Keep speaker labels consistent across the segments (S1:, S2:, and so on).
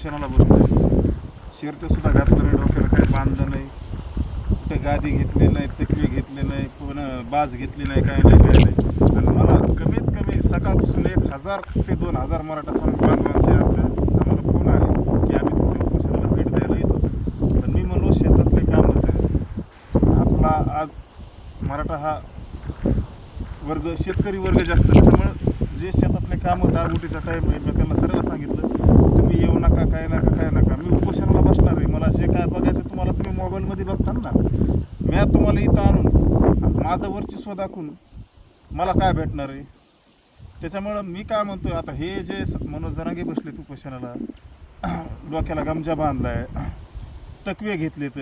S1: उपोषणाला बसलोय. शर्टसुद्धा घातलं नाही, डोक्याला काही बांधलं नाही, कुठे गादी घेतली नाही, तकवी घेतली नाही, पुन्हा बाज घेतली नाही, काय नाही. आणि मला कमीत कमी सकाळपासून 1000 ते 2000 मराठा समाज बांधवांचे आम्हाला फोन आले की आम्ही तुमच्या उपोषणाला भेट द्यायला येतो. पण मी म्हणलो शेतातले काम होतं. आपला आज मराठा हा वर्ग शेतकरी वर्ग जास्त, त्याच्यामुळं जे शेतातले कामं दागुटीचा टाईम आहे, मी त्यांना सर्व सांगितलं तुम्ही येऊ नका, काय नका, मी उपोषणाला बसणार आहे. मला जे काय बघायचं तुम्हाला तुम्ही मोबाईलमध्ये बघता ना, मी तुम्हाला इथं आणून माझं वर्चस्व दाखवून मला काय भेटणार आहे. त्याच्यामुळं मी काय म्हणतो, आता हे जे मनोज जरांगे बसलेत उपोषणाला, डोक्याला गमजा बांधलाय, तकवे घेतलेत,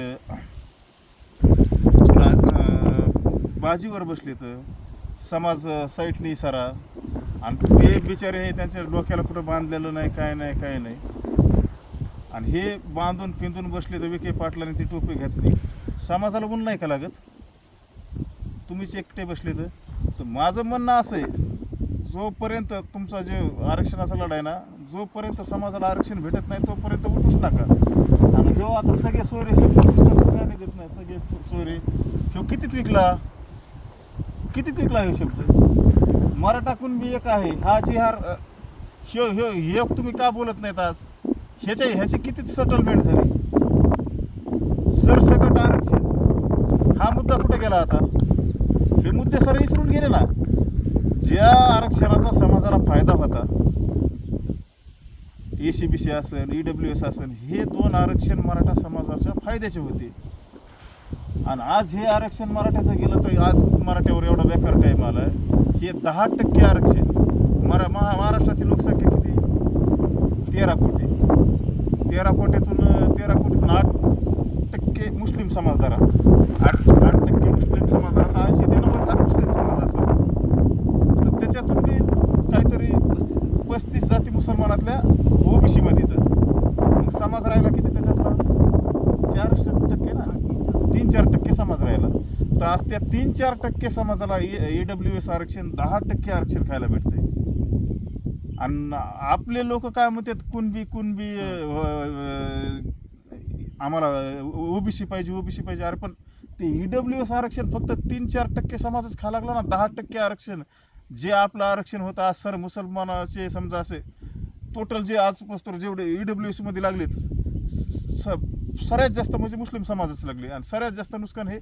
S1: बाजीवर बसलेत, समाज साईटनी सारा, आणि ते बिचारे हे त्यांच्या डोक्याला कुठं बांधलेलं नाही, काय नाही. आणि हे बांधून पिंधून बसले तर विखे पाटलाने ती टोपी घातली. समाजाला ऊन नाही का लागत? तुम्हीच एकटे बसले तर माझं म्हणणं असं आहे, जोपर्यंत तुमचा जे आरक्षणाचा लढा आहे ना, जोपर्यंत समाजाला आरक्षण भेटत नाही तोपर्यंत उठूच नका. आणि जो आता सगळे सोयरे शब्द तुमच्या काय देत नाही, सगळे सोयरे ह्यो कितीत विकला हे शब्द. मराठा कुणबी एक आहे, हा जिहार ह्यो तुम्ही का बोलत नाहीत आज? ह्याची किती सेटलमेंट झाली? सरसकट आरक्षण हा मुद्दा कुठे गेला आता? हे मुद्दे सर विसरून गेले ना. ज्या आरक्षणाचा समाजाला फायदा होता, ACBC असेल, EWS असेल, हे 2 आरक्षण मराठा समाजाच्या फायद्याचे होते. आणि आज हे आरक्षण मराठ्याचं गेलं तर आज मराठ्यावर एवढा बेकार टाईम आला आहे. हे 10% आरक्षण. महाराष्ट्राची लोकसंख्या किती? 13 कोटी. 13 कोटीतून 8% मुस्लिम समाज धरा, 8% मुस्लिम समाज धरा, 80 ते 90 लाख मुस्लिम समाज असेल. तर त्याच्यातून बी काहीतरी 35 जाती मुसलमानातल्या OBC मध्ये, तर मग समाज राहिला किती त्याच्यातला? 4% ना, 3-4% समाज राहिला. तर आज त्या 3-4% समाजाला EWS आरक्षण 10% आरक्षण खायला भेटतंय. आणि आपले लोक काय म्हणतात, कुणबी आम्हाला OBC पाहिजे. अरे पण ते EWS आरक्षण फक्त 3-4% समाजच खायला लागला ना. 10% आरक्षण जे आपलं आरक्षण होतं आज सर मुसलमानाचे समजा असे टोटल जे आजपासून जेवढे EWS मध्ये लागलेत, सगळ्यात जास्त म्हणजे मुस्लिम समाजच लागले. आणि सगळ्यात जास्त नुकसान हे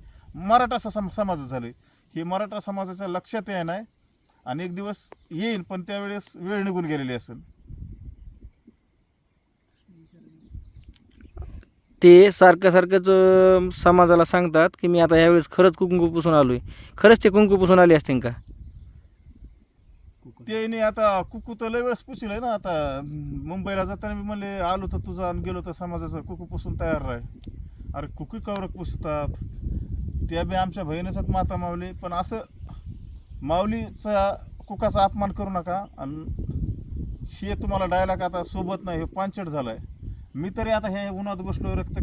S1: मराठा समाजच झाले. हे मराठा समाजाच्या लक्षात येणार नाही आणि एक दिवस येईल, पण त्यावेळेस वेळ निघून गेलेली असेल.
S2: ते सारखंच समाजाला सांगतात की मी आता यावेळेस खरंच कुंकू पुसून आलोय. खरंच ते कुंकू पुसून आले असतील का?
S1: ते नाही, आता कुकू तर लय वेळेस पुशील ना. आता मुंबईला जाताना मी म्हणले आलो तर तुझा आणि गेलो तर समाजाचा कुकू पुसून तयार राह. अरे कुकू कवरक पुसतात, त्या बी आमच्या बहिणीचाच माता मावली. पण असं माऊलीचा कुकाचा अपमान करू नका. आणि हे तुम्हाला डायलॉग आता सोबत नाही, हे पांचट झालं आहे. मी तरी आता हे उन्हात बसलो, रक्त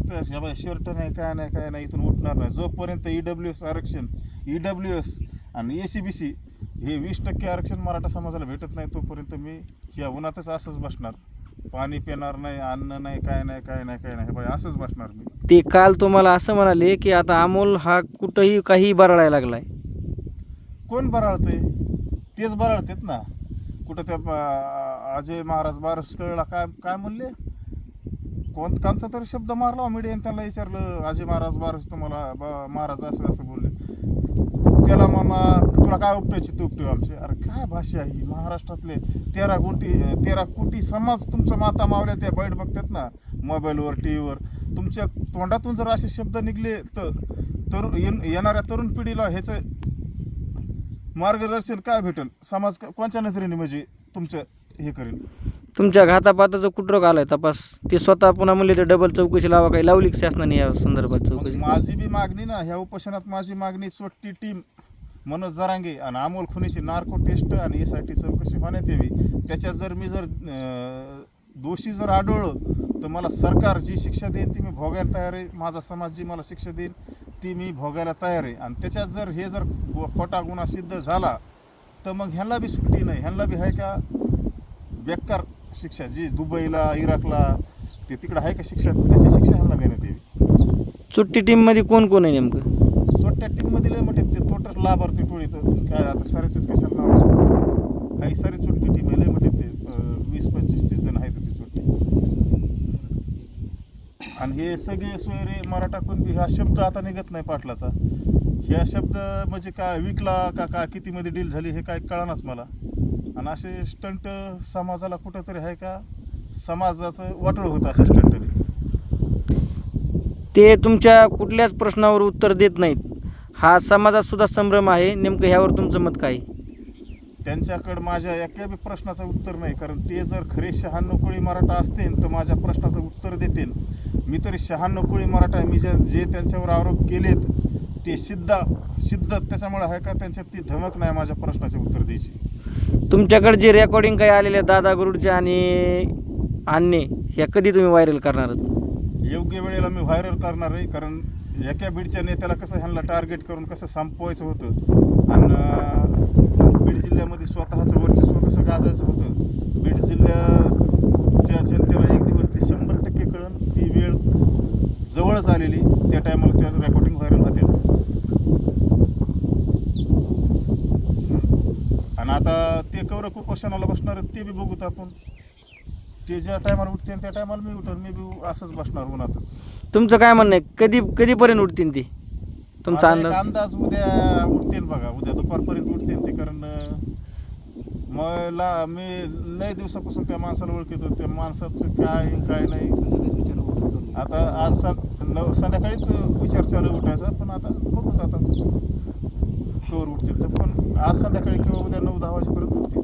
S1: शर्ट नाही, काय नाही, इथून उठणार नाही जोपर्यंत EWS आरक्षण, EWS आणि ACBC हे 20% आरक्षण मराठा समाजाला भेटत नाही तोपर्यंत मी ह्या उन्हातच असंच बसणार. पाणी पिणार नाही, अन्न नाही, काय नाही बाई, असंच बसणार मी.
S2: ते काल तुम्हाला असं म्हणाले की आता अमोल हा कुठंही काही बरळायला लागलाय.
S1: कोण बराळतंय? तेच बराळतेत ना. कुठं त्या अजय महाराज बारसकळला काय म्हणले, कोणचा तरी शब्द मारला मीडियाने. त्यांना विचारलं अजय महाराज तुम्हाला महाराज असं बोलले. त्याला मामा तुला काय उपटायची तू उपटू आमची? अरे काय भाषा आहे ही? महाराष्ट्रातले 13 कोटी समाज तुमचं माता मावल्या त्या बैठ बघतात ना मोबाईलवर, TV वर. तुमच्या तोंडातून जर असे शब्द निघले तर येणाऱ्या तरुण पिढीला ह्याचं मार्गदर्शन काय भेटेल? समाज कोणत्या नजरेने म्हणजे तुमचं हे करेल?
S2: तुमच्या घातापाताचं कुठं आलाय तपास? ते स्वतः पुन्हा म्हणले तर डबल चौकशी लावा. काही लावली की शासनाने या संदर्भात चौकशी?
S1: माझी बी मागणी ना, ह्या उपोषणात माझी मागणी स्वट्टी टीम मनोज जरांगे आणि अमोल खुनीची नार्को टेस्ट आणि SIT चौकशी होण्यात यावी. त्याच्यात जर मी दोषी जर आढळलो तर मला सरकार जी शिक्षा देईल ती मी भोगायला तयार आहे. माझा समाज जी मला शिक्षा देईल ती मी भोगायला तयार आहे. आणि त्याच्यात जर खोटा गुन्हा सिद्ध झाला तर मग ह्यांना बी सुट्टी नाही. ह्यांना बी आहे का बेकार शिक्षा, जी दुबईला, इराकला ते तिकडं आहे का शिक्षा, कशी शिक्षा ह्यांना देण्यात यावी.
S2: सुट्टी टीममध्ये कोण कोण आहे नेमकं?
S1: छोट्या टीममध्ये लय मोठे ते टोटल लाभार्थी टोळी तर काय आता साऱ्याचेच कशाला नाव, काही सारी छोटी टीम आहे लय मोठे ते 20-25-30 जण आहेत ती छोटी. आणि हे सगळे सोयरे मराठा कुणबी हा शब्द आता निघत नाही पाटलाचा. ह्या शब्द म्हणजे काय विकला का कितीमध्ये डील झाली हे काय कळनाच मला. आणि असे स्टंट समाजाला कुठंतरी आहे का, समाजाचं वाटोळं होतं अशा स्टंटने.
S2: ते तुमच्या कुठल्याच प्रश्नावर उत्तर देत नाहीत, हा समाजात सुद्धा संभ्रम आहे. नेमकं ह्यावर तुमचं मत काय?
S1: त्यांच्याकडं माझ्या एका बी प्रश्नाचं उत्तर नाही. कारण ते जर खरे 96 कोळी मराठा असतील तर माझ्या प्रश्नाचं उत्तर देतील. मी तरी 96 कोळी मराठा आहे. मी जे त्यांच्यावर आरोप केलेत ते सिद्ध त्याच्यामुळे आहे का त्यांच्यात ती धमक नाही माझ्या प्रश्नाचे उत्तर द्यायची.
S2: तुमच्याकडे जे रेकॉर्डिंग काही आलेले दादा गुरुडचे आणि अन्य ह्या कधी तुम्ही व्हायरल करणार आहात?
S1: योग्य वेळेला मी व्हायरल करणार आहे. कारण एका बीडच्या नेत्याला कसं ह्यांना टार्गेट करून कसं संपवायचं होतं आणि बीड जिल्ह्यामध्ये स्वतःचं वर्चस्व कसं गाजायचं होतं. बीड जिल्ह्याच्या जनतेला एक दिवस ते 100% कळून ती वेळ जवळच आलेली. त्या टायमाला त्या रेकॉर्डिंग व्हायरल होते. आणि आता ते कवर कुपोषणाला बसणार ते बी बघूत आपण. ते ज्या टायमाला उठते त्या टायमाला मी उठेन, मी बी असंच बसणार उन्हातच.
S2: तुमचं काय म्हणणं आहे, कधीपर्यंत उठतील ते? तुमचा
S1: माझा एक
S2: अंदाज?
S1: अंदाज उद्या उठतील बघा, उद्या दुपारपर्यंत उठतील ते. कारण मी लय दिवसापासून त्या माणसाला ओळखतो. त्या माणसाचं काय नाही. आता आज संध्याकाळीच विचार चालू उठायचा, पण आता बघूत आता कवर उठतील तर. पण आज संध्याकाळी किंवा उद्या 9-10 वाजेपर्यंत उठतील.